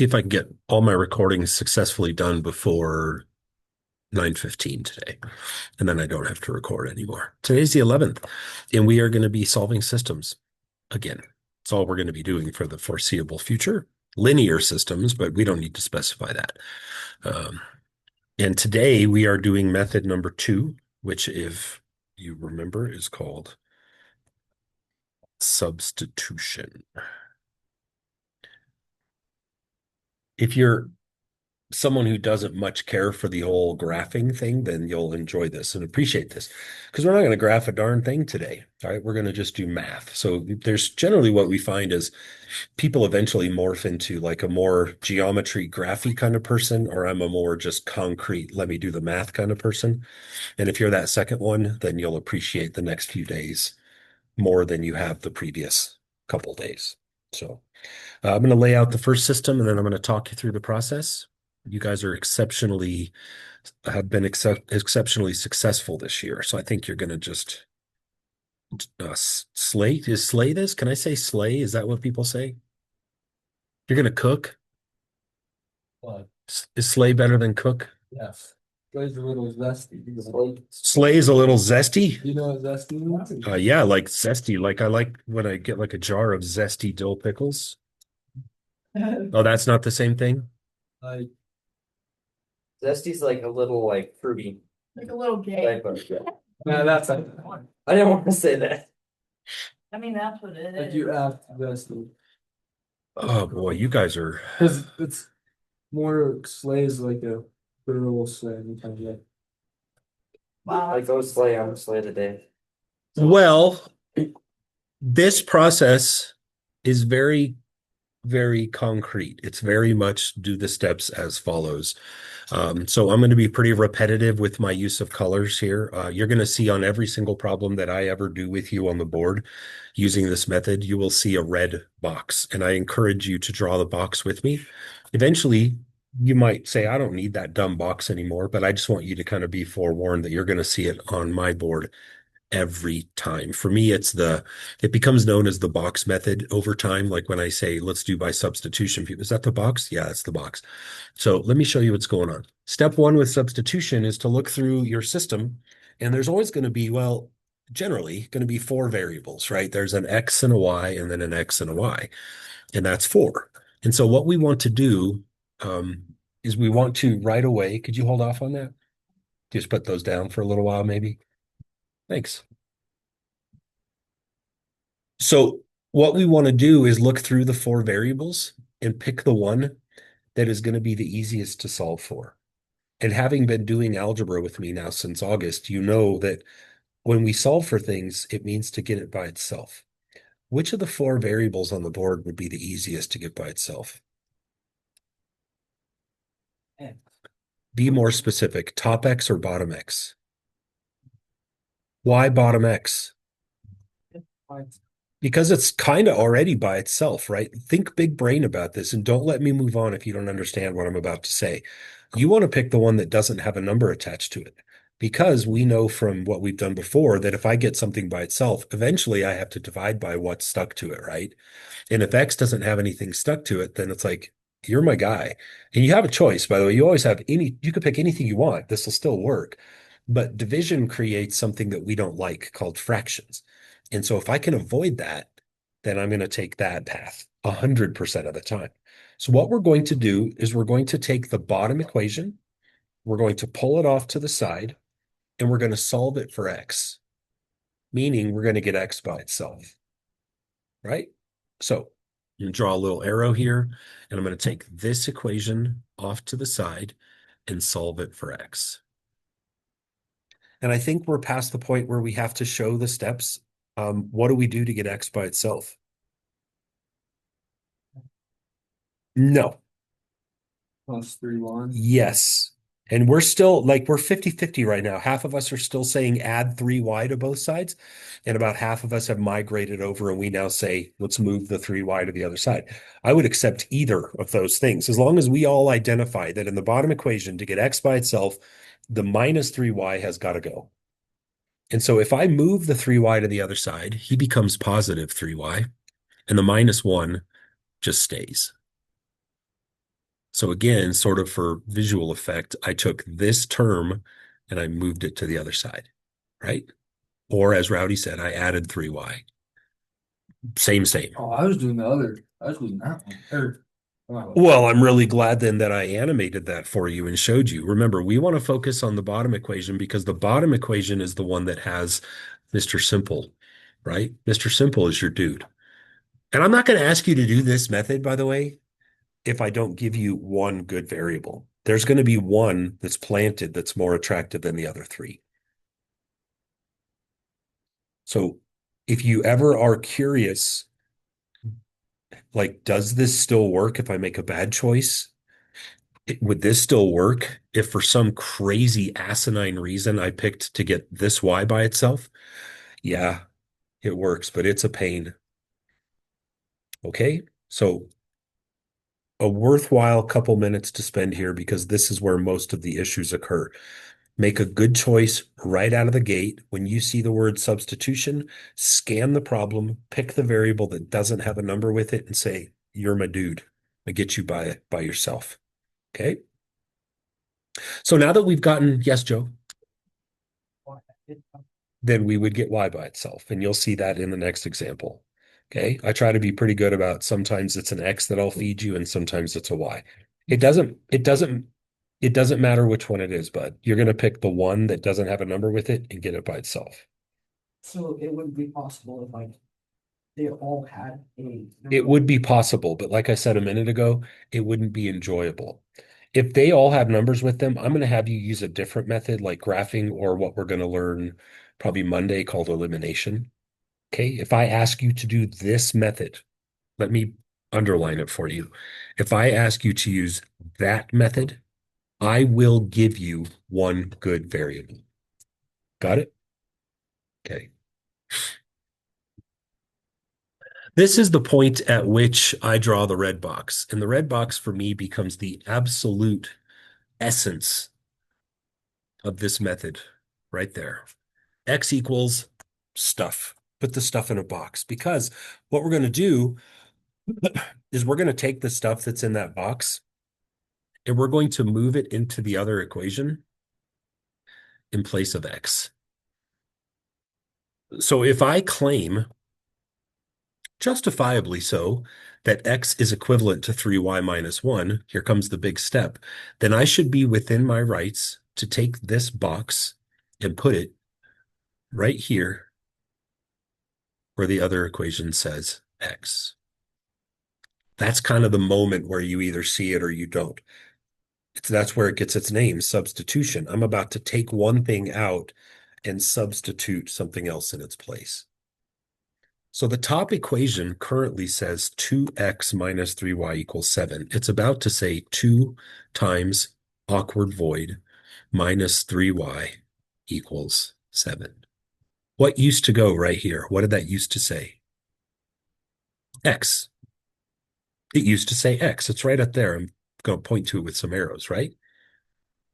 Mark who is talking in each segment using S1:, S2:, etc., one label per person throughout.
S1: see if I can get all my recordings successfully done before 9:15 today. And then I don't have to record anymore. Today's the 11th, and we are going to be solving systems again. It's all we're going to be doing for the foreseeable future. Linear systems, but we don't need to specify that. Um, and today we are doing method number 2, which, if you remember, is called substitution. If you're someone who doesn't much care for the whole graphing thing, then you'll enjoy this and appreciate this because we're not going to graph a darn thing today. All right, we're going to just do math. So there's generally what we find is people eventually morph into like a more geometry graphy kind of person, or I'm a more just concrete, let me do the math kind of person. And if you're that second one, then you'll appreciate the next few days more than you have the previous couple days. So I'm going to lay out the first system and then I'm going to talk you through the process. You guys are have been exceptionally successful this year. So I think you're going to just slay this? Can I say slay? Is that what people say? You're going to cook?
S2: What?
S1: Is slay better than cook?
S2: Yes. Slay's a little zesty.
S1: Slay is a little zesty?
S2: You know what zesty means?
S1: Yeah, like zesty. Like I like when I get like a jar of zesty dill pickles. Oh, that's not the same thing?
S2: Like,
S3: Zesty's like a little like fruity.
S4: Like a little gay.
S3: Type of.
S2: yeah, that's like
S3: I didn't want to say that.
S4: I mean, that's what it is.
S2: you add zesty.
S1: Oh boy, you guys are.
S2: Because it's more Slay's like a literal slay kind of like.
S4: Wow.
S3: Like go slay, I'm slay today.
S1: Well, this process is very, very concrete. It's very much do the steps as follows. So I'm going to be pretty repetitive with my use of colors here. You're going to see on every single problem that I ever do with you on the board using this method, you will see a red box. And I encourage you to draw the box with me. Eventually, you might say, I don't need that dumb box anymore, but I just want you to kind of be forewarned that you're going to see it on my board every time. For me, it becomes known as the box method over time. Like when I say, let's do by substitution, is that the box? Yeah, it's the box. So let me show you what's going on. Step 1 with substitution is to look through your system, and there's always going to be, well, generally going to be 4 variables, right? There's an X and a Y and then an X and a Y, and that's 4. And so what we want to do is we want to right away, could you hold off on that? Just put those down for a little while, maybe. Thanks. So what we want to do is look through the 4 variables and pick the one that is going to be the easiest to solve for. And having been doing algebra with me now since August, you know that when we solve for things, it means to get it by itself. Which of the 4 variables on the board would be the easiest to get by itself? Be more specific, top X or bottom X? Why bottom X? Because it's kind of already by itself, right? Think big brain about this and don't let me move on if you don't understand what I'm about to say. You want to pick the one that doesn't have a number attached to it because we know from what we've done before that if I get something by itself, eventually I have to divide by what's stuck to it, right? And if X doesn't have anything stuck to it, then it's like, you're my guy. And you have a choice, by the way. You always have you could pick anything you want. This will still work. But division creates something that we don't like called fractions. And so if I can avoid that, then I'm going to take that path 100% of the time. So what we're going to do is we're going to take the bottom equation, we're going to pull it off to the side, and we're going to solve it for X, meaning we're going to get X by itself, right? So I'm going to draw a little arrow here, and I'm going to take this equation off to the side and solve it for X. And I think we're past the point where we have to show the steps. What do we do to get X by itself? No.
S2: Plus 3, 1.
S1: Yes. And we're still like, we're 50-50 right now. Half of us are still saying add 3y to both sides. And about half of us have migrated over and we now say, let's move the 3y to the other side. I would accept either of those things as long as we all identify that in the bottom equation to get X by itself, the minus 3y has got to go. And so if I move the 3y to the other side, he becomes positive 3y, and the minus 1 just stays. So again, sort of for visual effect, I took this term and I moved it to the other side, right? Or as Rowdy said, I added 3y. Same.
S2: Oh, I was doing the other. I was doing that one. Wow.
S1: Well, I'm really glad then that I animated that for you and showed you. Remember, we want to focus on the bottom equation because the bottom equation is the one that has Mr. Simple, right? Mr. Simple is your dude. And I'm not going to ask you to do this method, by the way, if I don't give you one good variable. There's going to be one that's planted that's more attractive than the other three. So if you ever are curious, like, does this still work if I make a bad choice? Would this still work if for some crazy asinine reason I picked to get this y by itself? Yeah, it works, but it's a pain. Okay, so a worthwhile couple minutes to spend here because this is where most of the issues occur. Make a good choice right out of the gate. When you see the word substitution, scan the problem, pick the variable that doesn't have a number with it, and say, "You're my dude. I get you by yourself." Okay. So now that we've gotten, yes, Joe, then we would get y by itself. And you'll see that in the next example. Okay. I try to be pretty good about sometimes it's an x that I'll feed you and sometimes it's a y. It doesn't matter which one it is, but you're going to pick the one that doesn't have a number with it and get it by itself.
S5: So it wouldn't be possible if like they all had a.
S1: It would be possible, but like I said a minute ago, it wouldn't be enjoyable. If they all have numbers with them, I'm going to have you use a different method like graphing or what we're going to learn probably Monday called elimination. Okay. If I ask you to do this method, let me underline it for you. If I ask you to use that method, I will give you one good variable. Got it? Okay. This is the point at which I draw the red box. And the red box for me becomes the absolute essence of this method right there. X equals stuff. Put the stuff in a box because what we're going to do is we're going to take the stuff that's in that box and we're going to move it into the other equation in place of X. So if I claim, justifiably so, that X is equivalent to 3y minus 1, here comes the big step, then I should be within my rights to take this box and put it right here where the other equation says X. That's kind of the moment where you either see it or you don't. That's where it gets its name, substitution. I'm about to take one thing out and substitute something else in its place. So the top equation currently says 2x minus 3y equals 7. It's about to say 2 times awkward void minus 3y equals 7. What used to go right here? What did that used to say? X. It used to say X. It's right up there. I'm going to point to it with some arrows, right?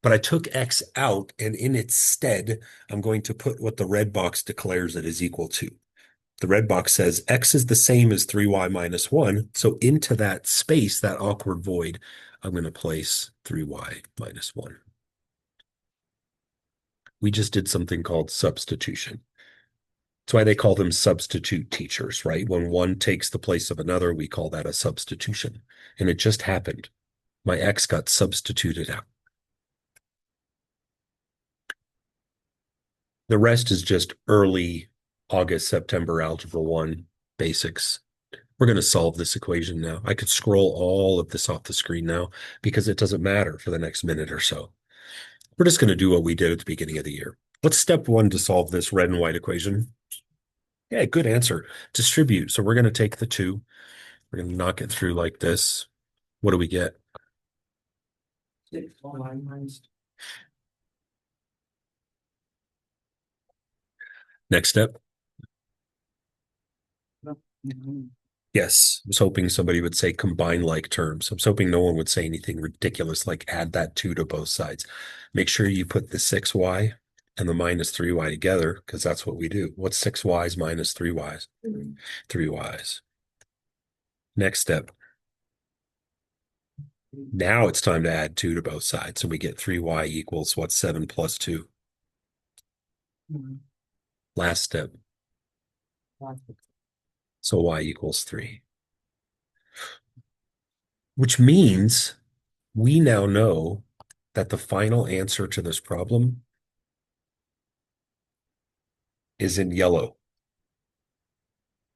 S1: But I took X out, and in its stead, I'm going to put what the red box declares it is equal to. The red box says X is the same as 3y minus 1. So into that space, that awkward void, I'm going to place 3y minus 1. We just did something called substitution. That's why they call them substitute teachers, right? When one takes the place of another, we call that a substitution. And it just happened. My X got substituted out. The rest is just early August, September Algebra 1 basics. We're going to solve this equation now. I could scroll all of this off the screen now because it doesn't matter for the next minute or so. We're just going to do what we did at the beginning of the year. What's step 1 to solve this red and white equation? Yeah, good answer. Distribute. So we're going to take the 2. We're going to knock it through like this. What do we get?
S5: 6 minus.
S1: Next step.
S5: Mhm.
S1: Yes, I was hoping somebody would say combine like terms. I was hoping no one would say anything ridiculous like add that 2 to both sides. Make sure you put the 6y and the minus 3y together because that's what we do. What's 6y's minus 3y's? 3y's. Next step. Now it's time to add 2 to both sides. So we get 3y equals what's 7 plus 2? Last step. So y equals 3. Which means we now know that the final answer to this problem is in yellow.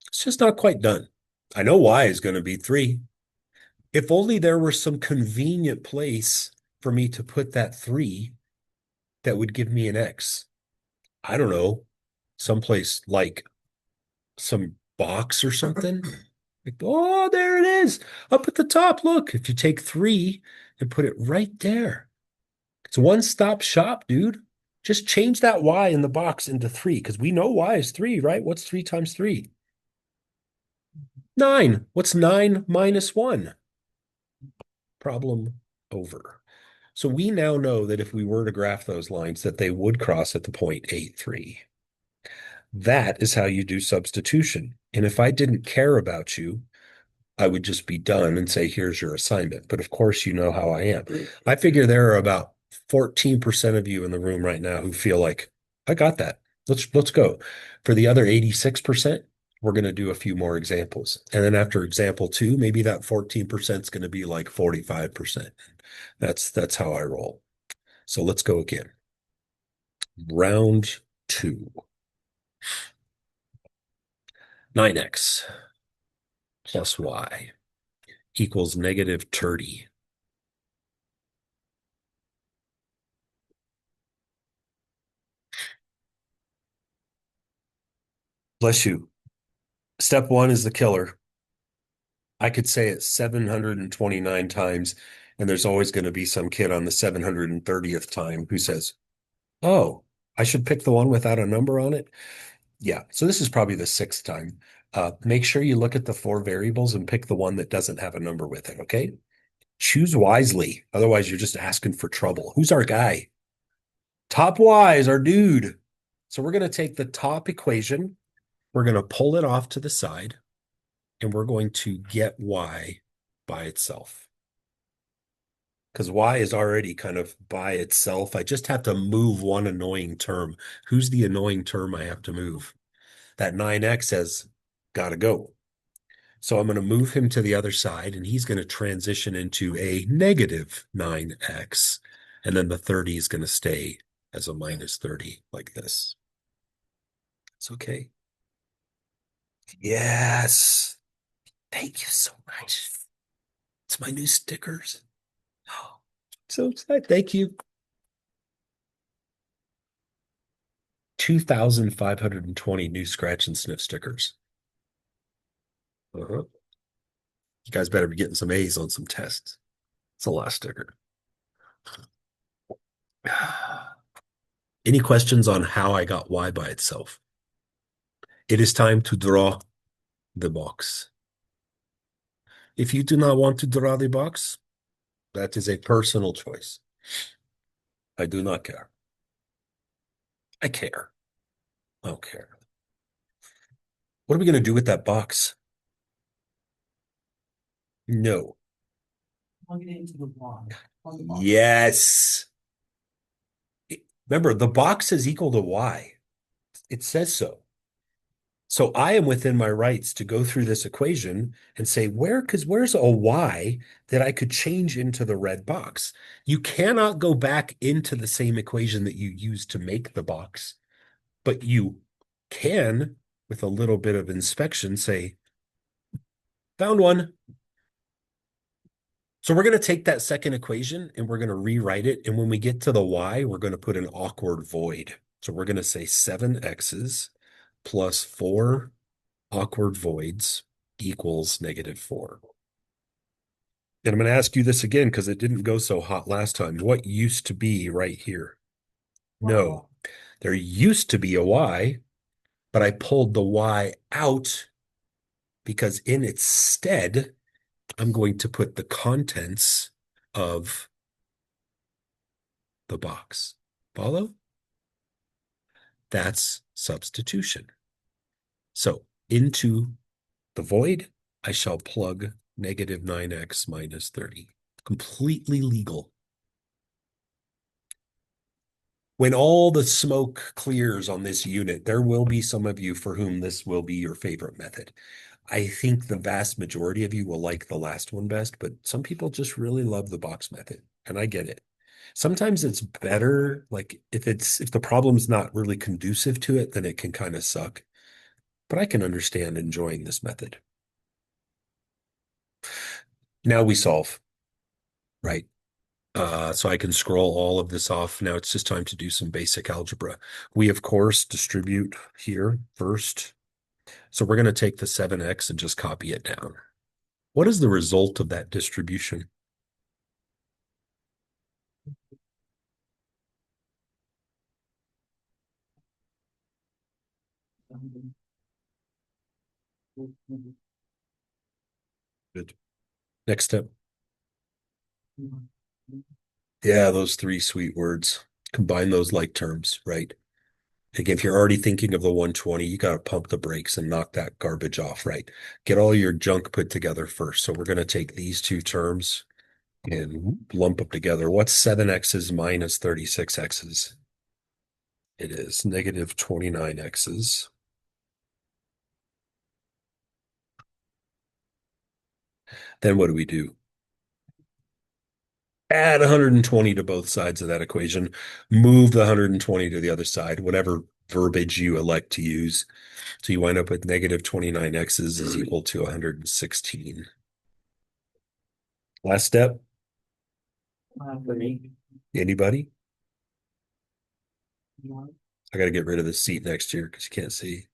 S1: It's just not quite done. I know y is going to be 3. If only there were some convenient place for me to put that 3 that would give me an x. I don't know, someplace like some box or something. Like, oh, there it is. Up at the top. Look, if you take 3 and put it right there, it's a one-stop shop, dude. Just change that y in the box into 3 because we know y is 3, right? What's 3 times 3? 9. What's 9 minus 1? Problem over. So we now know that if we were to graph those lines, that they would cross at the point 8, 3. That is how you do substitution. And if I didn't care about you, I would just be done and say, here's your assignment. But of course, you know how I am. I figure there are about 14% of you in the room right now who feel like, I got that. Let's go. For the other 86%, we're going to do a few more examples. And then after example 2, maybe that 14% is going to be like 45%. That's how I roll. So let's go again. Round 2. 9x plus y equals negative 30. Bless you. Step 1 is the killer. I could say it 729 times, and there's always going to be some kid on the 730th time who says, oh, I should pick the one without a number on it. Yeah, so this is probably the 6th time. Make sure you look at the 4 variables and pick the one that doesn't have a number with it, okay? Choose wisely. Otherwise, you're just asking for trouble. Who's our guy? Top Y is our dude. So we're going to take the top equation. We're going to pull it off to the side, and we're going to get y by itself. Because y is already kind of by itself. I just have to move one annoying term. Who's the annoying term I have to move? That 9x has got to go. So I'm going to move him to the other side, and he's going to transition into a negative 9x. And then the 30 is going to stay as a minus 30 like this. It's okay. Yes. Thank you so much. It's my new stickers. Oh, so excited. Thank you. 2,520 new scratch and sniff stickers. You guys better be getting some A's on some tests. It's a lot of sticker. Any questions on how I got y by itself? It is time to draw the box. If you do not want to draw the box, that is a personal choice. I do not care. I care. I don't care. What are we going to do with that box? No.
S5: Plug it into the block. Plug the box.
S1: Yes. Remember, the box is equal to y. It says so. So I am within my rights to go through this equation and say, where's a y that I could change into the red box? You cannot go back into the same equation that you used to make the box, but you can, with a little bit of inspection, say, found one. So we're going to take that second equation and we're going to rewrite it. And when we get to the y, we're going to put an awkward void. So we're going to say 7x's plus 4 awkward voids equals negative 4. And I'm going to ask you this again because it didn't go so hot last time. What used to be right here? No, there used to be a y, but I pulled the y out because in its stead, I'm going to put the contents of the box. Follow? That's substitution. So into the void, I shall plug negative 9x minus 30. Completely legal. When all the smoke clears on this unit, there will be some of you for whom this will be your favorite method. I think the vast majority of you will like the last one best, but some people just really love the box method, and I get it. Sometimes it's better, like if the problem's not really conducive to it, then it can kind of suck. But I can understand enjoying this method. Now we solve, right? So I can scroll all of this off. Now it's just time to do some basic algebra. We, of course, distribute here first. So we're going to take the 7x and just copy it down. What is the result of that distribution? Good. Next step. Yeah, those three sweet words. Combine those like terms, right? Again, if you're already thinking of the 120, you got to pump the brakes and knock that garbage off, right? Get all your junk put together first. So we're going to take these two terms and lump them together. What's 7x's minus 36x's? It is negative 29x's. Then what do we do? Add 120 to both sides of that equation. Move the 120 to the other side, whatever verbiage you elect to use. So you wind up with negative 29x's is equal to 116. Last step.
S3: For me.
S1: Anybody?
S5: No.
S1: I got to get rid of this seat next year because you can't see.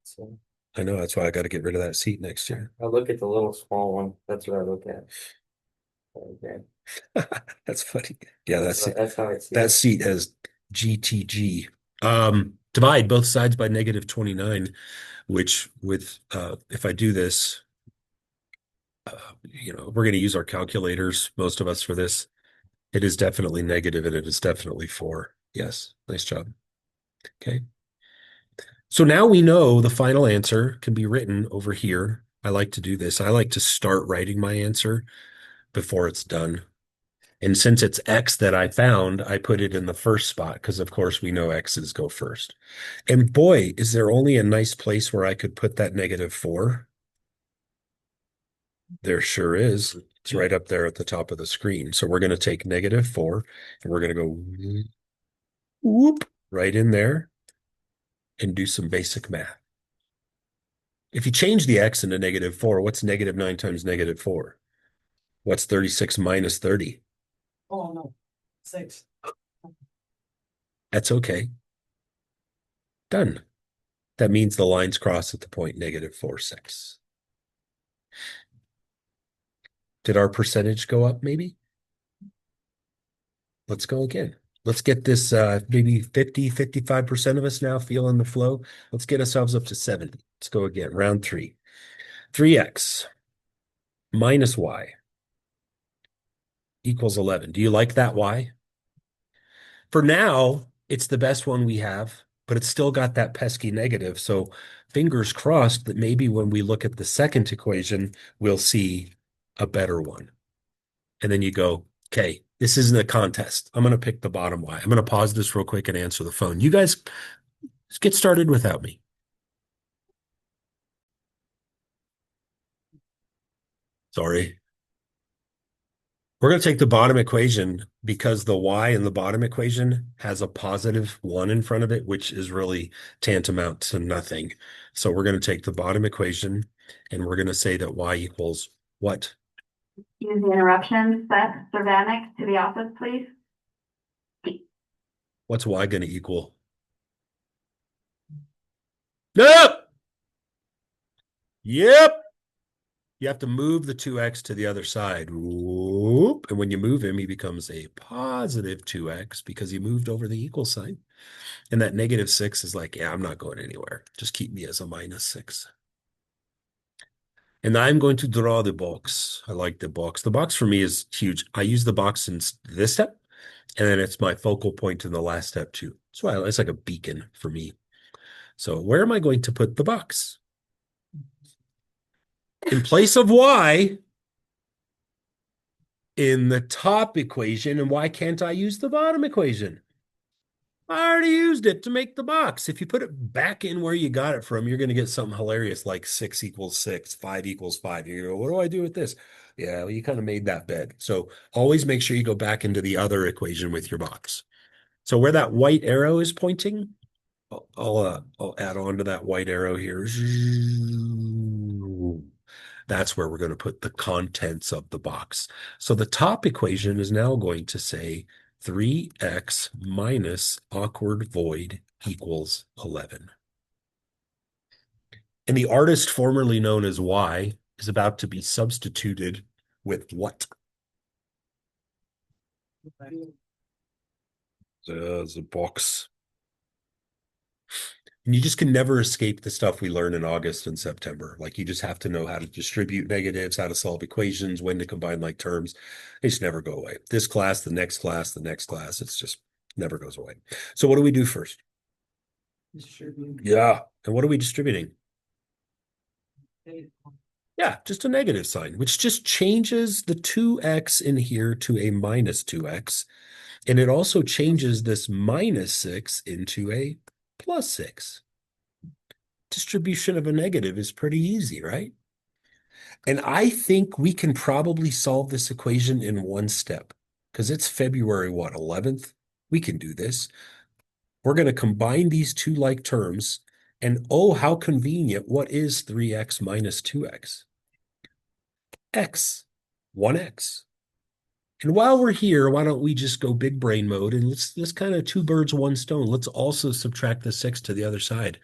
S3: So
S1: I know that's why I got to get rid of that seat next year.
S3: I look at the little small one. That's what I look at. Okay.
S1: That's funny. Yeah,
S3: That's how I see
S1: that
S3: it.
S1: seat has GTG. Divide both sides by negative 29, which with if I do this, we're going to use our calculators, most of us, for this. It is definitely negative and it is definitely 4. Yes, nice job. Okay. So now we know the final answer can be written over here. I like to do this. I like to start writing my answer before it's done. And since it's X that I found, I put it in the first spot because, of course, we know X's go first. And boy, is there only a nice place where I could put that negative 4? There sure is. It's right up there at the top of the screen. So we're going to take negative 4 and we're going to go whoop right in there and do some basic math. If you change the X into negative 4, what's negative 9 times negative 4? What's 36 minus 30?
S5: Oh, no. 6.
S1: That's okay. Done. That means the lines cross at the point negative 4, 6. Did our percentage go up maybe? Let's go again. Let's get this maybe 50, 55% of us now feeling the flow. Let's get ourselves up to 70. Let's go again. Round 3. 3x minus y equals 11. Do you like that y? For now, it's the best one we have, but it's still got that pesky negative. So fingers crossed that maybe when we look at the second equation, we'll see a better one. And then you go, okay, this isn't a contest. I'm going to pick the bottom y. I'm going to pause this real quick and answer the phone. You guys get started without me. Sorry. We're going to take the bottom equation because the y in the bottom equation has a positive 1 in front of it, which is really tantamount to nothing. So we're going to take the bottom equation and we're going to say that y equals what?
S6: Excuse the interruption. Seth Cervanek to the office, please.
S1: What's y going to equal? Yep. Yep. You have to move the 2x to the other side. Whoop. And when you move him, he becomes a positive 2x because he moved over the equal sign. And that negative 6 is like, yeah, I'm not going anywhere. Just keep me as a minus 6. And I'm going to draw the box. I like the box. The box for me is huge. I use the box in this step, and then it's my focal point in the last step too. So it's like a beacon for me. So where am I going to put the box? In place of y, in the top equation. And why can't I use the bottom equation? I already used it to make the box. If you put it back in where you got it from, you're going to get something hilarious like 6 equals 6, 5 equals 5. You go, what do I do with this? Yeah, well, you kind of made that bed. So always make sure you go back into the other equation with your box. So where that white arrow is pointing, I'll add on to that white arrow here. That's where we're going to put the contents of the box. So the top equation is now going to say 3x minus awkward void equals 11. And the artist formerly known as Y is about to be substituted with what? The box. And you just can never escape the stuff we learn in August and September. Like you just have to know how to distribute negatives, how to solve equations, when to combine like terms. They just never go away. This class, the next class, the next class, it's just never goes away. So what do we do first?
S5: Distribute.
S1: Yeah. And what are we distributing? Yeah, just a negative sign, which just changes the 2x in here to a minus 2x. And it also changes this minus 6 into a plus 6. Distribution of a negative is pretty easy, right? And I think we can probably solve this equation in one step because it's February, what, 11th? We can do this. We're going to combine these two like terms. And oh, how convenient. What is 3x minus 2x? X, 1x. And while we're here, why don't we just go big brain mode and let's kind of two birds, one stone. Let's also subtract the 6 to the other side.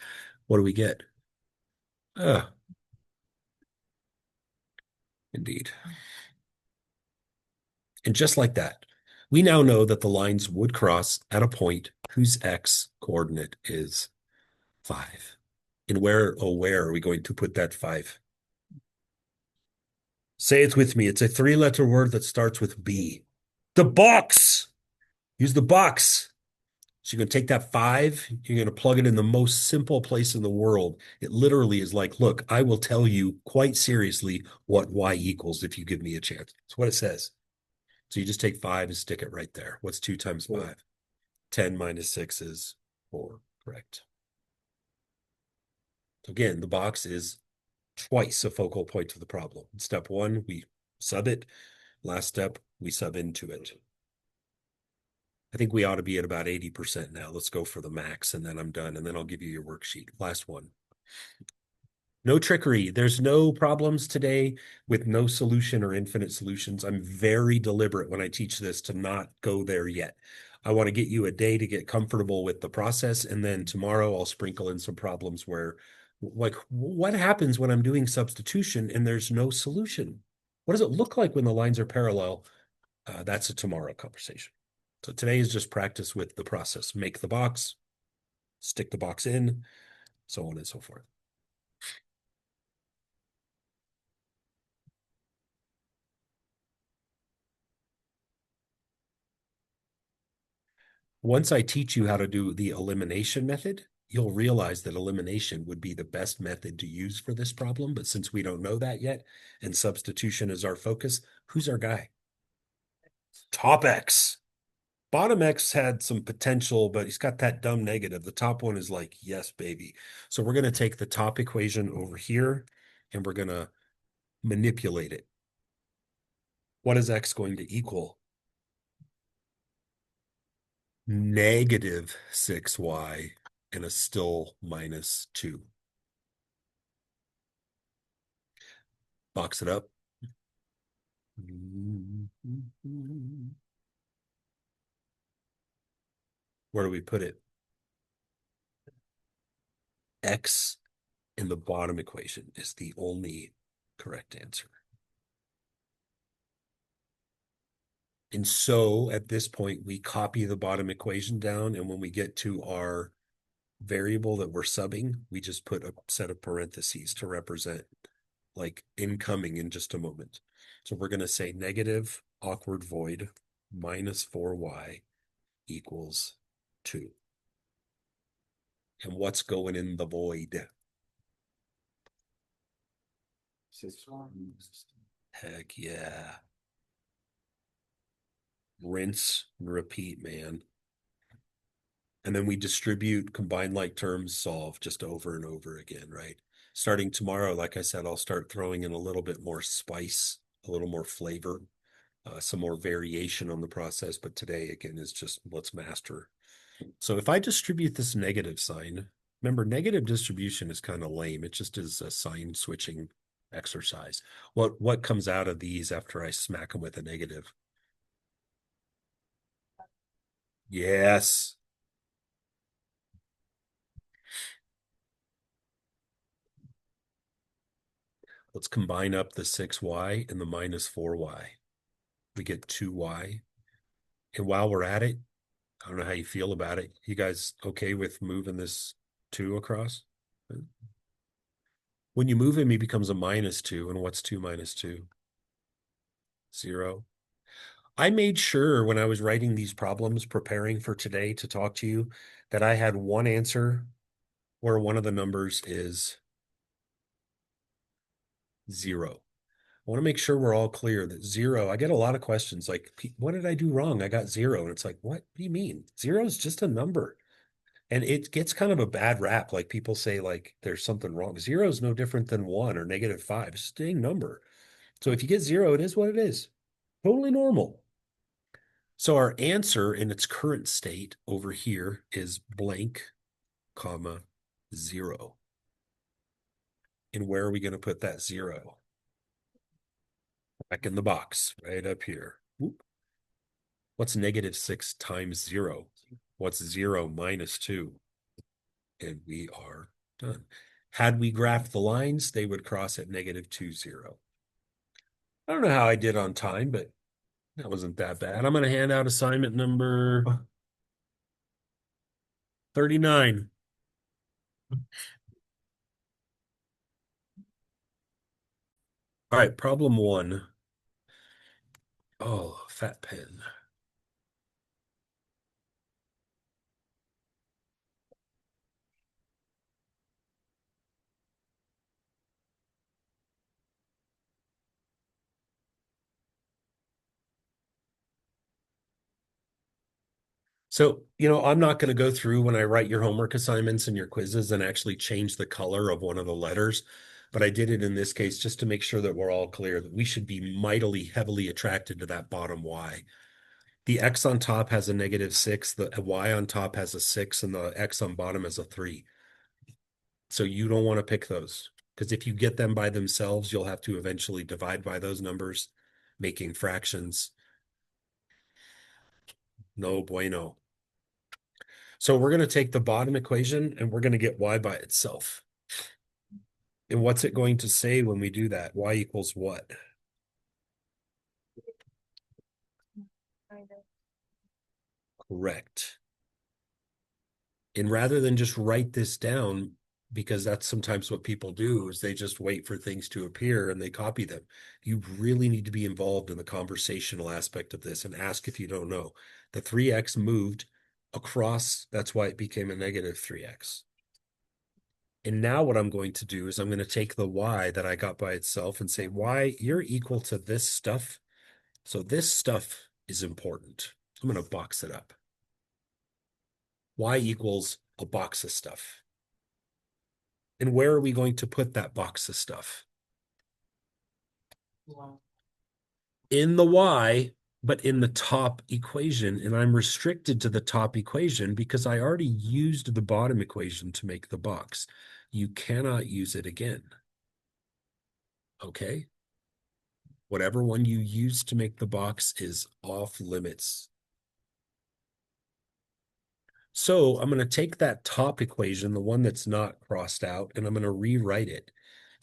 S1: What do we get? Indeed. And just like that, we now know that the lines would cross at a point whose x coordinate is 5. And where, oh, where are we going to put that 5? Say it with me. It's a 3-letter word that starts with B. The box. Use the box. So you're going to take that 5, you're going to plug it in the most simple place in the world. It literally is like, look, I will tell you quite seriously what y equals if you give me a chance. That's what it says. So you just take 5 and stick it right there. What's 2 times 5? 10 minus 6 is 4. Correct. So again, the box is twice a focal point of the problem. In step 1, we sub it. Last step, we sub into it. I think we ought to be at about 80% now. Let's go for the max, and then I'm done, and then I'll give you your worksheet. Last one. No trickery. There's no problems today with no solution or infinite solutions. I'm very deliberate when I teach this to not go there yet. I want to get you a day to get comfortable with the process, and then tomorrow I'll sprinkle in some problems where, like, what happens when I'm doing substitution and there's no solution? What does it look like when the lines are parallel? That's a tomorrow conversation. So today is just practice with the process. Make the box, stick the box in, so on and so forth. Once I teach you how to do the elimination method, you'll realize that elimination would be the best method to use for this problem. But since we don't know that yet, and substitution is our focus, who's our guy? Top X. Bottom X had some potential, but he's got that dumb negative. The top one is like, yes, baby. So we're going to take the top equation over here, and we're going to manipulate it. What is X going to equal? Negative 6y and a still minus 2. Box it up. Where do we put it? X in the bottom equation is the only correct answer. And so at this point, we copy the bottom equation down, and when we get to our variable that we're subbing, we just put a set of parentheses to represent like incoming in just a moment. So we're going to say negative awkward void minus 4y equals 2. And what's going in the void? Heck yeah. rinse and repeat, man. And then we distribute combined like terms, solve just over and over again, right? Starting tomorrow, like I said, I'll start throwing in a little bit more spice, a little more flavor, some more variation on the process. But today, again, is just let's master. So if I distribute this negative sign, remember, negative distribution is kind of lame. It just is a sign switching exercise. What comes out of these after I smack them with a negative? Yes. Let's combine up the 6y and the minus 4y. We get 2y. And while we're at it, I don't know how you feel about it. You guys okay with moving this 2 across? When you move him, he becomes a minus 2. And what's 2 minus 2? 0. I made sure when I was writing these problems, preparing for today to talk to you, that I had one answer where one of the numbers is 0. I want to make sure we're all clear that 0, I get a lot of questions like, what did I do wrong? I got 0. And it's like, what do you mean? 0 is just a number. And it gets kind of a bad rap. Like people say, like, there's something wrong. 0 is no different than 1 or -5. It's just a number. So if you get 0, it is what it is. Totally normal. So our answer in its current state over here is blank, comma, 0. And where are we going to put that 0? Back in the box, right up here. Whoop. What's -6 times 0? What's 0 minus 2? And we are done. Had we graphed the lines, they would cross at -2, 0. I don't know how I did on time, but that wasn't that bad. I'm going to hand out assignment number 39. All right, problem 1. Oh, fat pen. So, I'm not going to go through when I write your homework assignments and your quizzes and actually change the color of one of the letters, but I did it in this case just to make sure that we're all clear that we should be mightily heavily attracted to that bottom Y. The X on top has a -6, the Y on top has a 6, and the X on bottom has a 3. So you don't want to pick those, because if you get them by themselves, you'll have to eventually divide by those numbers, making fractions. No bueno. So we're going to take the bottom equation and we're going to get Y by itself. And what's it going to say when we do that? Y equals what? Correct. And rather than just write this down, because that's sometimes what people do, is they just wait for things to appear and they copy them. You really need to be involved in the conversational aspect of this and ask if you don't know. The 3x moved across, that's why it became a -3x. And now what I'm going to do is I'm going to take the Y that I got by itself and say, Y, you're equal to this stuff. So this stuff is important. I'm going to box it up. Y equals a box of stuff. And where are we going to put that box of stuff?
S2: Wow.
S1: In the Y, but in the top equation. And I'm restricted to the top equation because I already used the bottom equation to make the box. You cannot use it again. Okay? Whatever one you use to make the box is off limits. So I'm going to take that top equation, the one that's not crossed out, and I'm going to rewrite it.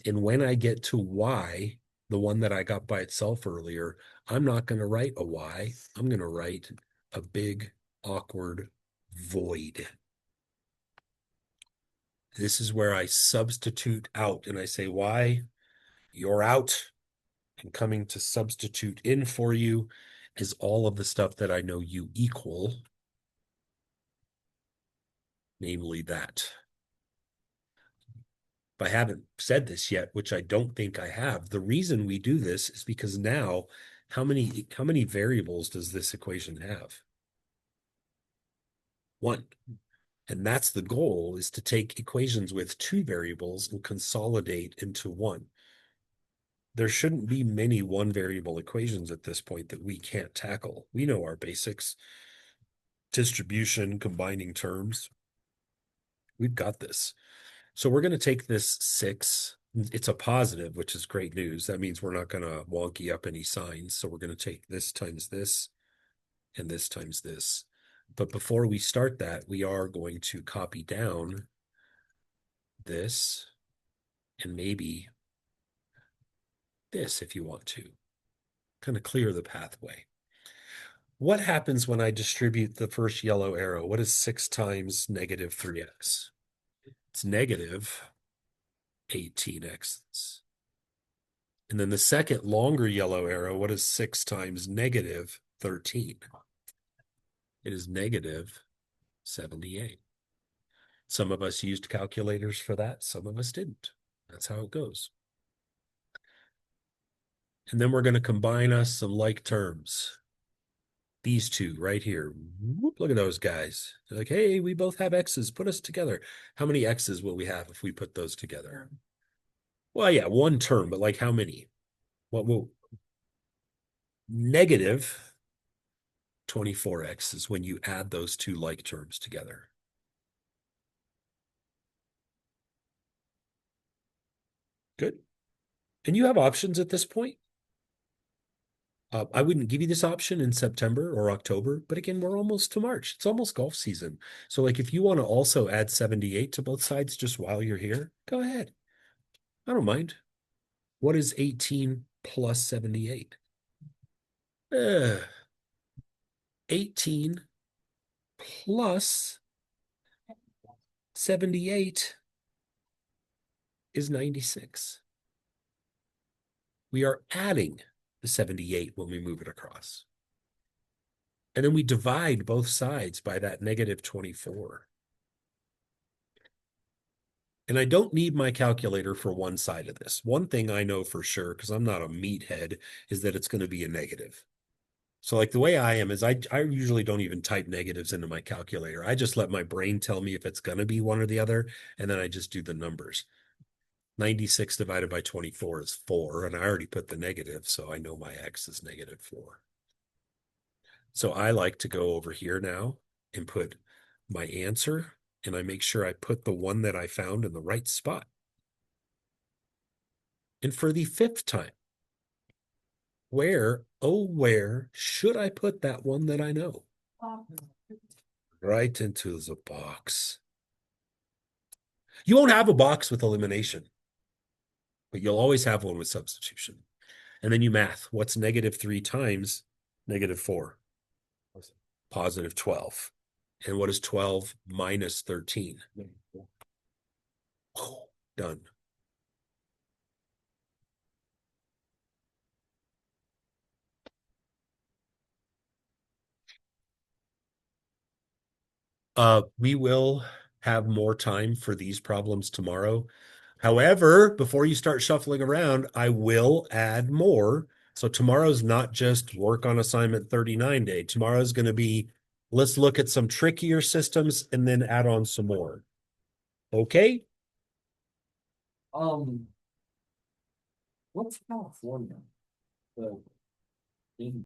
S1: And when I get to Y, the one that I got by itself earlier, I'm not going to write a Y. I'm going to write a big, awkward void. This is where I substitute out and I say, Y, you're out. And coming to substitute in for you is all of the stuff that I know you equal, namely that. If I haven't said this yet, which I don't think I have, the reason we do this is because now How many variables does this equation have? One. And that's the goal, is to take equations with two variables and consolidate into one. There shouldn't be many one variable equations at this point that we can't tackle. We know our basics. Distribution, combining terms. We've got this. So we're going to take this 6. It's a positive, which is great news. That means we're not going to wonky up any signs. So we're going to take this times this and this times this. But before we start that, we are going to copy down this and maybe this if you want to. Kind of clear the pathway. What happens when I distribute the first yellow arrow? What is 6 times negative 3x? It's negative 18x. And then the second longer yellow arrow, what is 6 times negative 13? It is negative 78. Some of us used calculators for that. Some of us didn't. That's how it goes. And then we're going to combine us some like terms. These two right here. Whoop, look at those guys. They're like, hey, we both have x's. Put us together. How many x's will we have if we put those together? Well, yeah, one term, but like how many? What will negative 24x is when you add those two like terms together. Good. And you have options at this point. I wouldn't give you this option in September or October, but again, we're almost to March. It's almost golf season. So like if you want to also add 78 to both sides just while you're here, go ahead. I don't mind. What is 18 plus 78? 18 plus 78 is 96. We are adding the 78 when we move it across. And then we divide both sides by that negative 24. And I don't need my calculator for one side of this. One thing I know for sure, because I'm not a meathead, is that it's going to be a negative. So like the way I am is I usually don't even type negatives into my calculator. I just let my brain tell me if it's going to be one or the other, and then I just do the numbers. 96 divided by 24 is 4, and I already put the negative, so I know my x is negative 4. So I like to go over here now and put my answer, and I make sure I put the one that I found in the right spot. And for the 5th time, where should I put that one that I know? Right into the box. You won't have a box with elimination, but you'll always have one with substitution. And then you math. What's negative 3 times negative 4? Positive 12. And what is 12 minus 13? Oh, done. We will have more time for these problems tomorrow. However, before you start shuffling around, I will add more. So tomorrow's not just work on assignment 39 day. Tomorrow's going to be, let's look at some trickier systems and then add on some more. Okay?
S2: What's California? The